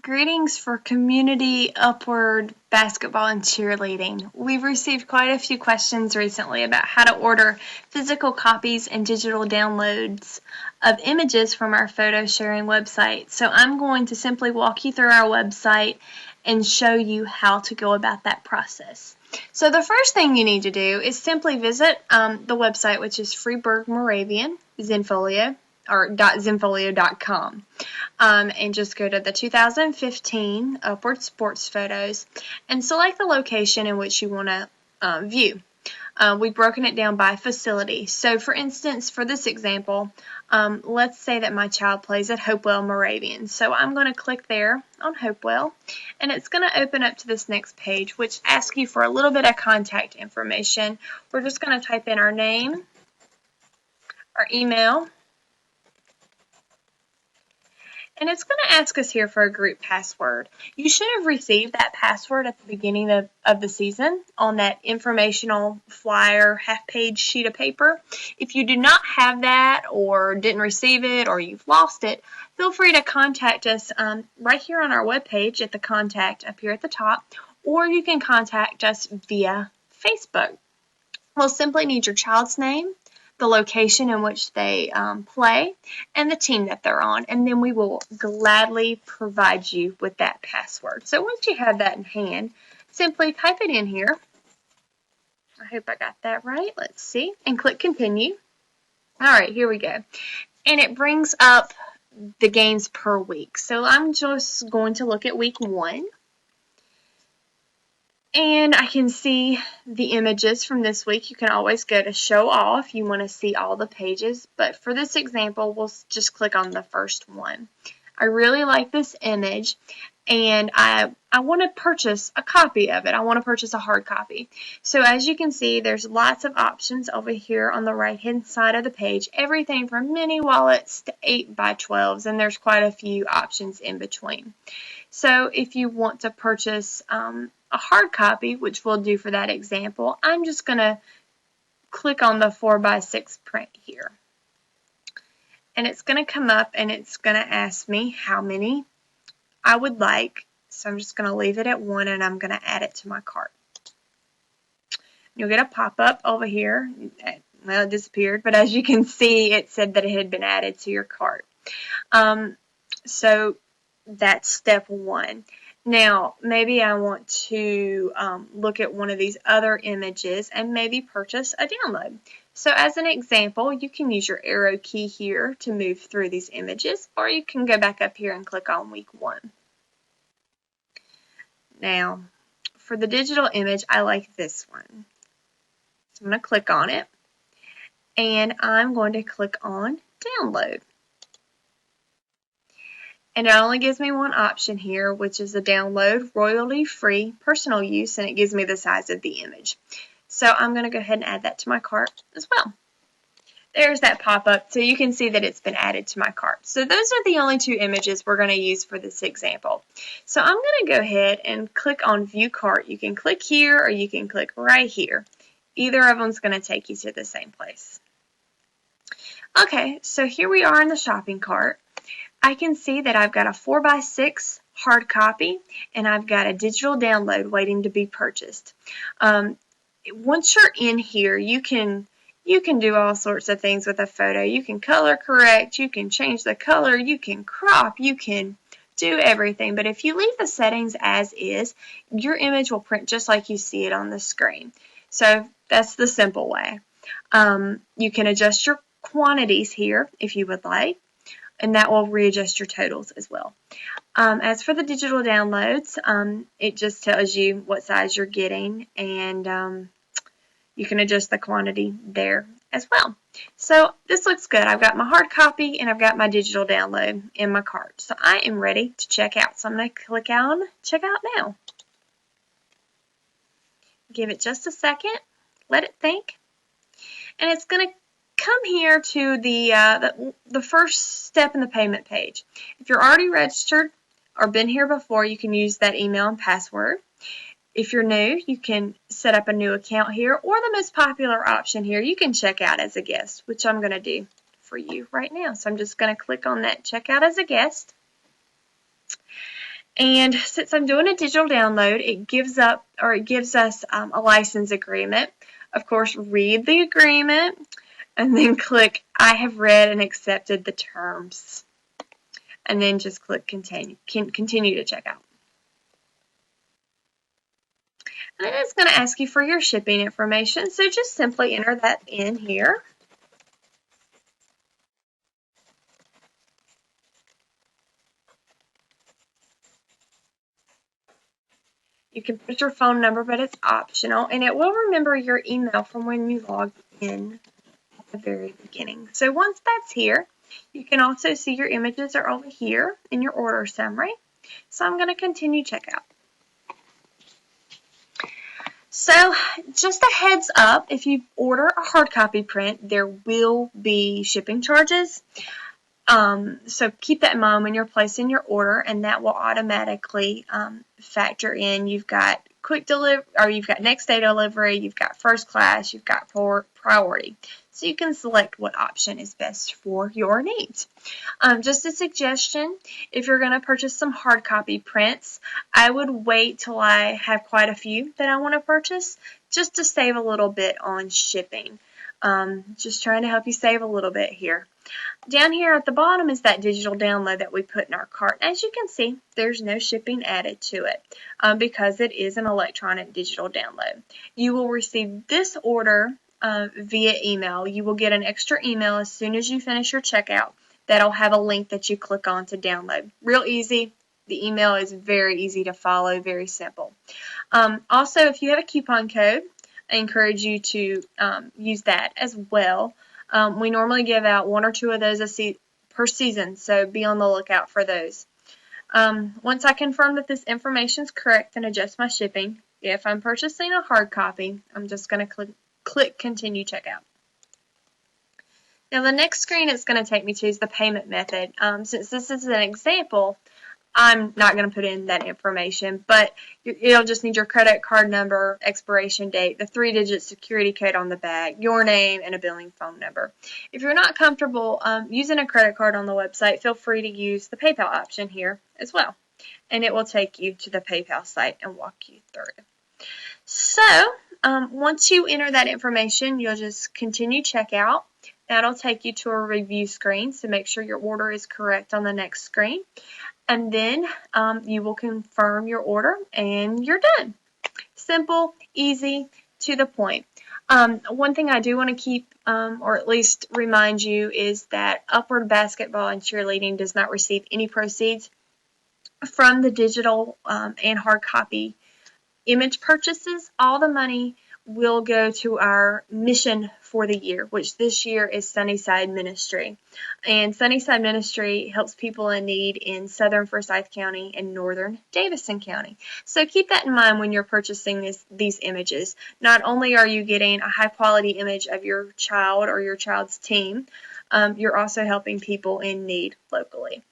Greetings for Community Upward Basketball and Cheerleading. We've received quite a few questions recently about how to order physical copies and digital downloads of images from our photo sharing website. So I'm going to simply walk you through our website and show you how to go about that process. So the first thing you need to do is simply visit the website, which is Freeburg Moravian Zenfolio, or .zenfolio.com. And just go to the 2015 Upward Sports Photos and select the location in which you want to view. We've broken it down by facility. So for instance, for this example, let's say that my child plays at Hopewell Moravian. So I'm going to click there on Hopewell, and it's going to open up to this next page, which asks you for a little bit of contact information. We're just going to type in our name, our email, and it's going to ask us here for a group password. You should have received that password at the beginning of the season on that informational flyer half-page sheet of paper. If you do not have that or didn't receive it or you've lost it, feel free to contact us right here on our webpage at the contact up here at the top, or you can contact us via Facebook. We'll simply need your child's name, the location in which they play, and the team that they're on, and then we will gladly provide you with that password. So once you have that in hand, simply type it in here. I hope I got that right. Let's see, and click continue. All right, here we go. And it brings up the games per week. So I'm just going to look at week 1. And I can see the images from this week. You can always go to show all if you want to see all the pages. But for this example, we'll just click on the first one. I really like this image, and I want to purchase a copy of it. I want to purchase a hard copy. So as you can see, there's lots of options over here on the right-hand side of the page. Everything from mini wallets to 8x12s, and there's quite a few options in between. So if you want to purchase a hard copy, which we'll do for that example, I'm just going to click on the 4x6 print here. And it's going to come up and it's going to ask me how many I would like. So I'm just going to leave it at 1 and I'm going to add it to my cart. You'll get a pop-up over here. Well, it disappeared, but as you can see, it said that it had been added to your cart. So that's step 1. Now, maybe I want to look at one of these other images and maybe purchase a download. So as an example, you can use your arrow key here to move through these images, or you can go back up here and click on week 1. Now, for the digital image, I like this one. So I'm going to click on it, and I'm going to click on download. And it only gives me one option here, which is the download royalty-free personal use, and it gives me the size of the image. So I'm going to go ahead and add that to my cart as well. There's that pop-up, so you can see that it's been added to my cart. So those are the only 2 images we're going to use for this example. So I'm going to go ahead and click on View Cart. You can click here or you can click right here. Either of them is going to take you to the same place. Okay, so here we are in the shopping cart. I can see that I've got a 4x6 hard copy and I've got a digital download waiting to be purchased. Once you're in here, you can do all sorts of things with a photo. You can color correct, you can change the color, you can crop, you can do everything. But if you leave the settings as is, your image will print just like you see it on the screen. So that's the simple way. You can adjust your quantities here if you would like, and that will readjust your totals as well. As for the digital downloads, it just tells you what size you're getting, and you can adjust the quantity there as well. So this looks good. I've got my hard copy and I've got my digital download in my cart. So I am ready to check out. So I'm going to click on Check Out Now. Give it just a second. Let it think. And it's going to come here to the first step in the payment page. If you're already registered or been here before, you can use that email and password. If you're new, you can set up a new account here, or the most popular option here, you can check out as a guest, which I'm going to do for you right now. So I'm just going to click on that Check Out as a Guest. And since I'm doing a digital download, it gives us a license agreement. Of course, read the agreement and then click I have read and accepted the terms. And then just click continue to check out. And then it's going to ask you for your shipping information, so just simply enter that in here. You can put your phone number, but it's optional, and it will remember your email from when you logged in at the very beginning. So once that's here, you can also see your images are over here in your order summary. So I'm going to continue checkout. So just a heads up, if you order a hard copy print, there will be shipping charges. So keep that in mind when you're placing your order, and that will automatically factor in. You've got quick delivery, or you've got next day delivery, you've got first class, you've got priority. So you can select what option is best for your needs. Just a suggestion, if you're going to purchase some hard copy prints, I would wait till I have quite a few that I want to purchase, just to save a little bit on shipping. Just trying to help you save a little bit here. Down here at the bottom is that digital download that we put in our cart. As you can see, there's no shipping added to it because it is an electronic digital download. You will receive this order via email. You will get an extra email as soon as you finish your checkout that'll have a link that you click on to download. Real easy. The email is very easy to follow, very simple. Also, if you have a coupon code, I encourage you to use that as well. We normally give out 1 or 2 of those per season, so be on the lookout for those. Once I confirm that this information is correct and adjust my shipping, if I'm purchasing a hard copy, I'm just going to click Continue Checkout. Now the next screen it's going to take me to is the payment method. Since this is an example, I'm not going to put in that information, but you'll just need your credit card number, expiration date, the 3-digit security code on the back, your name, and a billing phone number. If you're not comfortable using a credit card on the website, feel free to use the PayPal option here as well, and it will take you to the PayPal site and walk you through. So once you enter that information, you'll just continue checkout. That'll take you to a review screen, so make sure your order is correct on the next screen. And then you will confirm your order and you're done. Simple, easy, to the point. One thing I do want to keep, or at least remind you, is that Upward Basketball and Cheerleading does not receive any proceeds from the digital and hard copy image purchases. All the money will go to our mission for the year, which this year is Sunnyside Ministry. And Sunnyside Ministry helps people in need in southern Forsyth County and northern Davison County. So keep that in mind when you're purchasing these images. Not only are you getting a high quality image of your child or your child's team, you're also helping people in need locally.